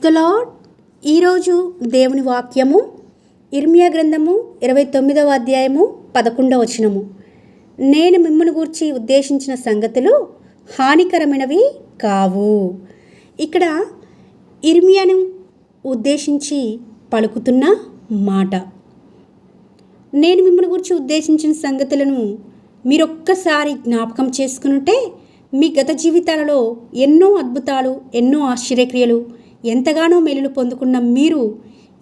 The lord. ఈరోజు దేవుని వాక్యము ఇర్మియా గ్రంథము 29వ అధ్యాయము 11వ వచనము. నేను మిమ్మును గూర్చి ఉద్దేశించిన సంగతులు హానికరమైనవి కావు. ఇక్కడ ఇర్మియాను ఉద్దేశించి పలుకుతున్న మాట. నేను మిమ్మల్ని గురించి ఉద్దేశించిన సంగతులను మీరొక్కసారి జ్ఞాపకం చేసుకునుంటే మీ గత జీవితాలలో ఎన్నో అద్భుతాలు, ఎన్నో ఆశ్చర్యక్రియలు, ఎంతగానో మేలులు పొందుకున్న మీరు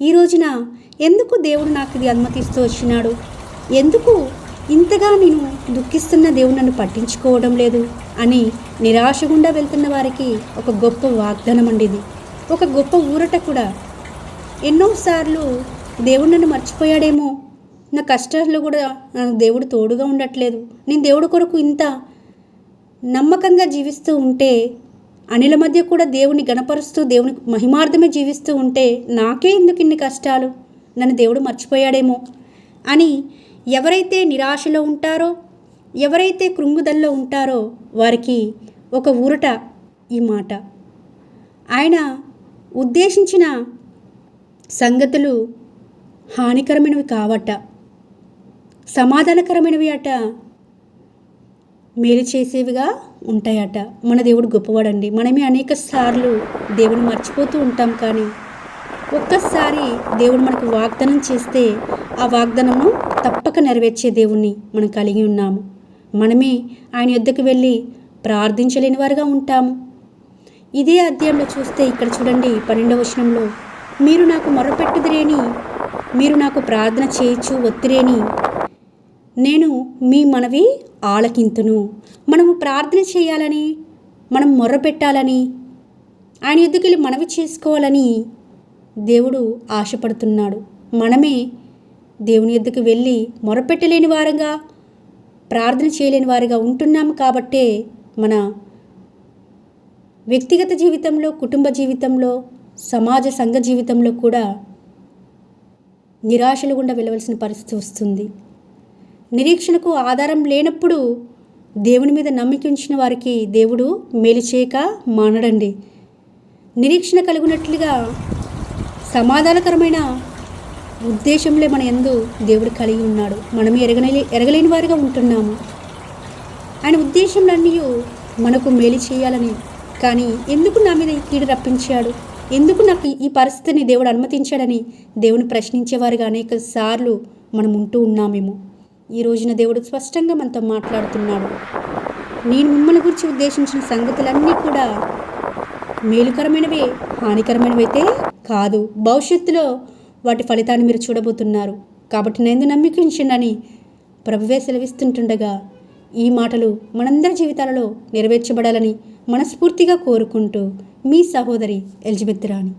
ఈ రోజున ఎందుకు దేవుడు నాకు ఇది అనుమతిస్తూ వచ్చినాడు, ఎందుకు ఇంతగా నేను దుఃఖిస్తున్న దేవుడు నన్ను పట్టించుకోవడం లేదు అని నిరాశ గుండా వెళ్తున్న వారికి ఒక గొప్ప వాగ్దానం అండి. ఇది ఒక గొప్ప ఊరట కూడా. ఎన్నోసార్లు దేవుడు నన్ను మర్చిపోయాడేమో, నా కష్టాల్లో కూడా నాకు దేవుడు తోడుగా ఉండట్లేదు, నేను దేవుడి కొరకు ఇంత నమ్మకంగా జీవిస్తూ ఉంటే, అనిల మధ్య కూడా దేవుని గణపరుస్తూ దేవుని మహిమార్థమే జీవిస్తూ ఉంటే నాకే ఎందుకు ఇన్ని కష్టాలు, నన్ను దేవుడు మర్చిపోయాడేమో అని ఎవరైతే నిరాశలో ఉంటారో, ఎవరైతే కృంగుదల్లో ఉంటారో వారికి ఒక ఊరట ఈ మాట. ఆయన ఉద్దేశించిన సంగతులు హానికరమైనవి కావట, సమాధానకరమైనవి అట, మేలు చేసేవిగా ఉంటాయట. మన దేవుడు గొప్పవాడండి. మనమే అనేక సార్లు దేవుని మర్చిపోతూ ఉంటాం, కానీ ఒక్కసారి దేవుడు మనకు వాగ్దానం చేస్తే ఆ వాగ్దానము తప్పక నెరవేర్చే దేవుణ్ణి మనం కలిగి ఉన్నాము. మనమే ఆయన యొద్దకు వెళ్ళి ప్రార్థించలేని వారుగా ఉంటాము. ఇదే అధ్యాయంలో చూస్తే ఇక్కడ చూడండి 12వ వచనంలో, మీరు నాకు మొరపెట్టుదిరేని, మీరు నాకు ప్రార్థన చేయొచ్చు ఒత్తిరేని, నేను మీ మనవి ఆలకింతును. మనము ప్రార్థన చేయాలని, మనం మొర్రపెట్టాలని, ఆయన యొద్దకు వెళ్ళి మనవి చేసుకోవాలని దేవుడు ఆశపడుతున్నాడు. మనమే దేవుని యొద్దకు వెళ్ళి మొరపెట్టలేని వారంగా, ప్రార్థన చేయలేని వారిగా ఉంటున్నాము. కాబట్టే మన వ్యక్తిగత జీవితంలో, కుటుంబ జీవితంలో, సమాజ సంఘ జీవితంలో కూడా నిరాశలు గుండా వెళ్ళవలసిన పరిస్థితి వస్తుంది. నిరీక్షణకు ఆధారం లేనప్పుడు దేవుని మీద నమ్మిక ఉంచిన వారికి దేవుడు మేలు చేయక మానడండి. నిరీక్షణ కలిగినట్లుగా సమాధానకరమైన ఉద్దేశంలో మన యందు దేవుడు కలిగి ఉన్నాడు. మనమే ఎరగలేని వారిగా ఉంటున్నాము. ఆయన ఉద్దేశంలన్నీ మనకు మేలు చేయాలని, కానీ ఎందుకు నా మీద ఈ కీడు రప్పించాడు, ఎందుకు నాకు ఈ పరిస్థితిని దేవుడు అనుమతించాడని దేవుని ప్రశ్నించేవారుగా అనేక సార్లు మనం ఉంటూ ఉన్నామేమో. ఈ రోజున దేవుడు స్పష్టంగా మనతో మాట్లాడుతున్నాడు. నేను మిమ్మల్ని గురించి ఉద్దేశించిన సంగతులన్నీ కూడా మేలుకరమైనవే, హానికరమైనవి అయితే కాదు. భవిష్యత్తులో వాటి ఫలితాన్ని మీరు చూడబోతున్నారు. కాబట్టి నేను నమ్మికించండి ప్రభువే సెలవిస్తుంటుండగా ఈ మాటలు మనందరి జీవితాలలో నెరవేర్చబడాలని మనస్ఫూర్తిగా కోరుకుంటూ మీ సహోదరి ఎలిజబెత్ రాణి.